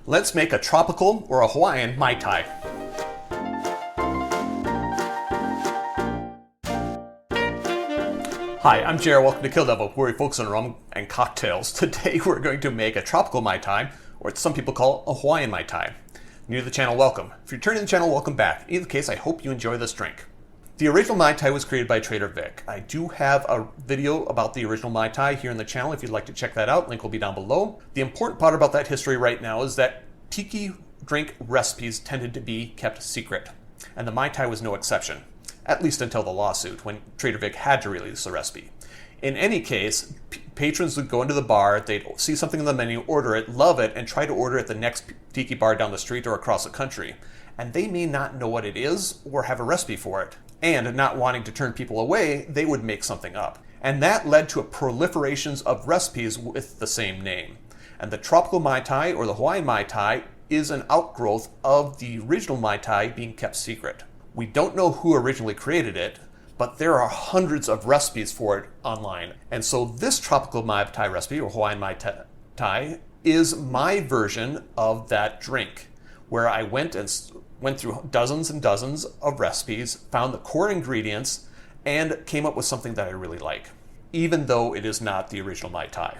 Let's make a tropical or a Hawaiian Mai Tai. Hi, I'm Jared. Welcome to Kill-Divill, where we focus on rum and cocktails. Today we're going to make a tropical Mai Tai, or what some people call a Hawaiian Mai Tai. New to the channel, welcome. If you're returning to the channel, welcome back. In either case, I hope you enjoy this drink. The original Mai Tai was created by Trader Vic. I do have a video about the original Mai Tai here on the channel if you'd like to check that out. Link will be down below. The important part about that history right now is that tiki drink recipes tended to be kept secret, and the Mai Tai was no exception, at least until the lawsuit when Trader Vic had to release the recipe. In any case, patrons would go into the bar, they'd see something on the menu, order it, love it, and try to order at the next tiki bar down the street or across the country. And they may not know what it is or have a recipe for it. And not wanting to turn people away, they would make something up. And that led to a proliferation of recipes with the same name. And the tropical Mai Tai, or the Hawaiian Mai Tai, is an outgrowth of the original Mai Tai being kept secret. We don't know who originally created it, but there are hundreds of recipes for it online. And so this tropical Mai Tai recipe, or Hawaiian Mai Tai, is my version of that drink, where I went through dozens and dozens of recipes, found the core ingredients, and came up with something that I really like, even though it is not the original Mai Tai.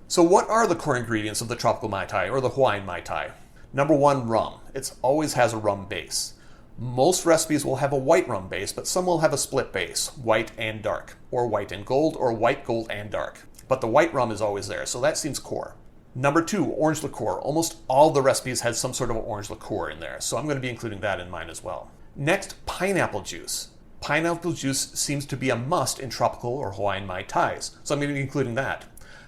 So what are the core ingredients of the tropical Mai Tai, or the Hawaiian Mai Tai? Number one, rum. It always has a rum base. Most recipes will have a white rum base, but some will have a split base, white and dark, or white and gold, or white, gold, and dark. But the white rum is always there, so that seems core. Number two, orange liqueur. Almost all the recipes had some sort of orange liqueur in there, so I'm going to be including that in mine as well. Next, pineapple juice. Pineapple juice seems to be a must in tropical or Hawaiian Mai Tais, so I'm going to be including that.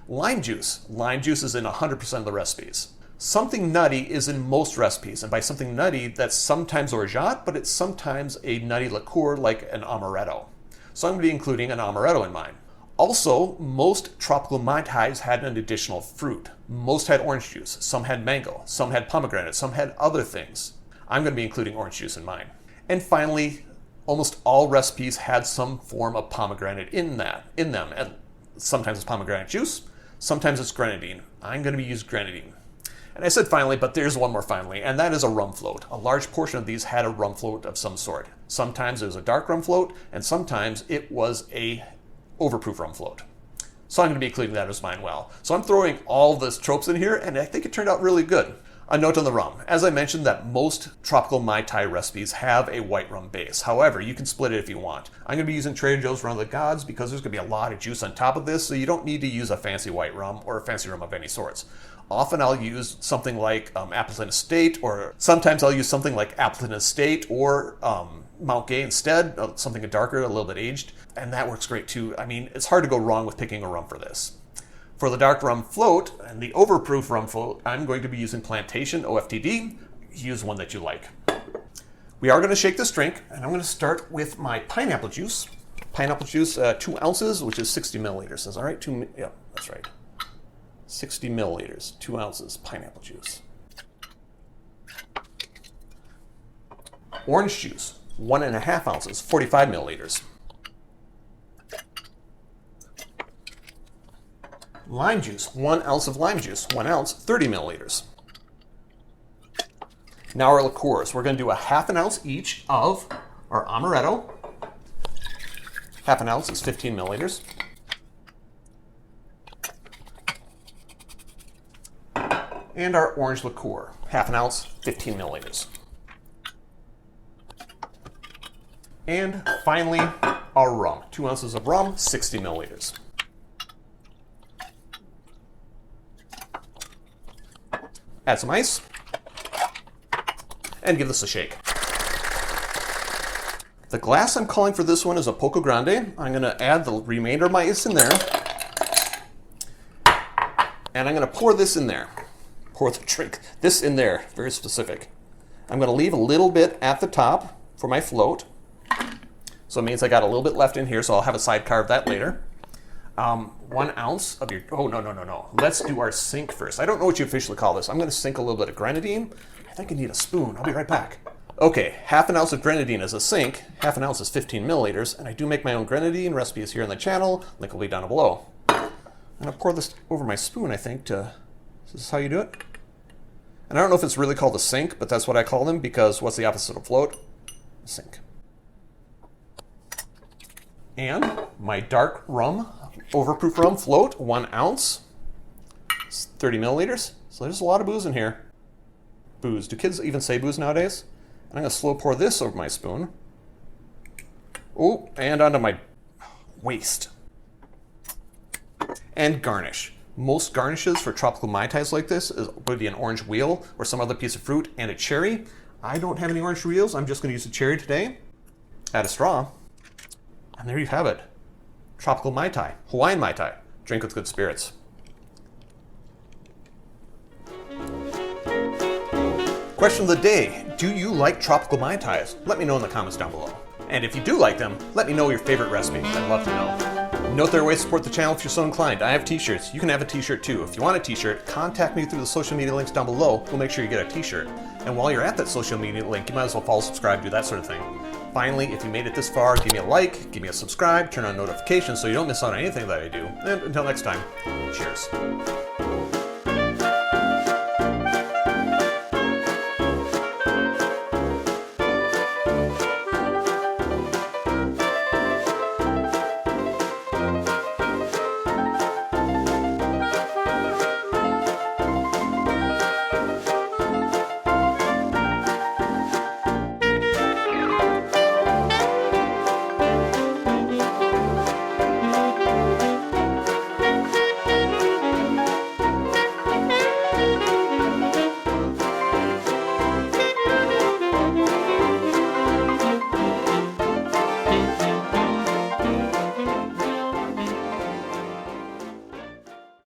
Lime juice. Lime juice is in 100% of the recipes. Something nutty is in most recipes, and by something nutty, that's sometimes orgeat, but it's sometimes a nutty liqueur like an Amaretto. So I'm going to be including an Amaretto in mine. Also, most tropical Mai Tais had an additional fruit. Most had orange juice, some had mango, some had pomegranate, some had other things. I'm going to be including orange juice in mine. And finally, almost all recipes had some form of pomegranate in them. And sometimes it's pomegranate juice, sometimes it's grenadine. I'm going to be using grenadine. And I said finally, but there's one more finally, and that is a rum float. A large portion of these had a rum float of some sort. Sometimes it was a dark rum float, and sometimes it was a overproof rum float. So I'm going to be including that as mine well. So I'm throwing all this tropes in here, and I think it turned out really good. A note on the rum. As I mentioned, that most tropical Mai Tai recipes have a white rum base. However, you can split it if you want. I'm going to be using Trader Joe's Rum of the Gods because there's going to be a lot of juice on top of this, so you don't need to use a fancy white rum or a fancy rum of any sorts. Often I'll use something like Appleton Estate, or sometimes I'll use something like Appleton Estate or Mount Gay instead, something darker, a little bit aged, and that works great too. I mean, it's hard to go wrong with picking a rum for this. For the dark rum float and the overproof rum float, I'm going to be using Plantation OFTD. Use one that you like. We are going to shake this drink, and I'm going to start with my pineapple juice. Pineapple juice, 2 ounces, which is 60 milliliters. Is that right? Yeah, that's right. 60 milliliters, 2 ounces pineapple juice. Orange juice, 1.5 ounces, 45 milliliters. Lime juice, 1 ounce of lime juice, 1 ounce, 30 milliliters. Now our liqueurs. We're going to do a 1/2 ounce each of our Amaretto. 1/2 ounce is 15 milliliters. And our orange liqueur, 1/2 ounce, 15 milliliters. And finally, our rum, 2 ounces of rum, 60 milliliters. Add some ice, and give this a shake. The glass I'm calling for this one is a Poco Grande. I'm going to add the remainder of my ice in there, and I'm going to pour this in there. Pour the drink, this in there, very specific. I'm going to leave a little bit at the top for my float. So it means I got a little bit left in here, so I'll have a sidecar of that later. 1 ounce of your, oh, no. Let's do our sink first. I don't know what you officially call this. I'm going to sink a little bit of grenadine. I think I need a spoon. I'll be right back. Okay, 1/2 ounce of grenadine is a sink. 1/2 ounce is 15 milliliters, and I do make my own grenadine recipes here on the channel. Link will be down below. I'm going to pour this over my spoon, I think, to, is this how you do it? And I don't know if it's really called a sink, but that's what I call them because what's the opposite of float? A sink. And my dark rum, overproof rum float, 1 ounce. It's 30 milliliters. So there's a lot of booze in here. Booze. Do kids even say booze nowadays? I'm going to slow pour this over my spoon. Oh, and onto my waist. And garnish. Most garnishes for tropical Mai Tais like this would be an orange wheel or some other piece of fruit and a cherry. I don't have any orange wheels. I'm just going to use a cherry today. Add a straw. And there you have it. Tropical Mai Tai. Hawaiian Mai Tai. Drink with good spirits. Question of the day. Do you like tropical Mai Tais? Let me know in the comments down below. And if you do like them, let me know your favorite recipe. I'd love to know. Note there are ways to support the channel if you're so inclined. I have t-shirts. You can have a t-shirt too. If you want a t-shirt, contact me through the social media links down below. We'll make sure you get a t-shirt. And while you're at that social media link, you might as well follow, subscribe, do that sort of thing. Finally, if you made it this far, give me a like, give me a subscribe, turn on notifications so you don't miss out on anything that I do. And until next time, cheers.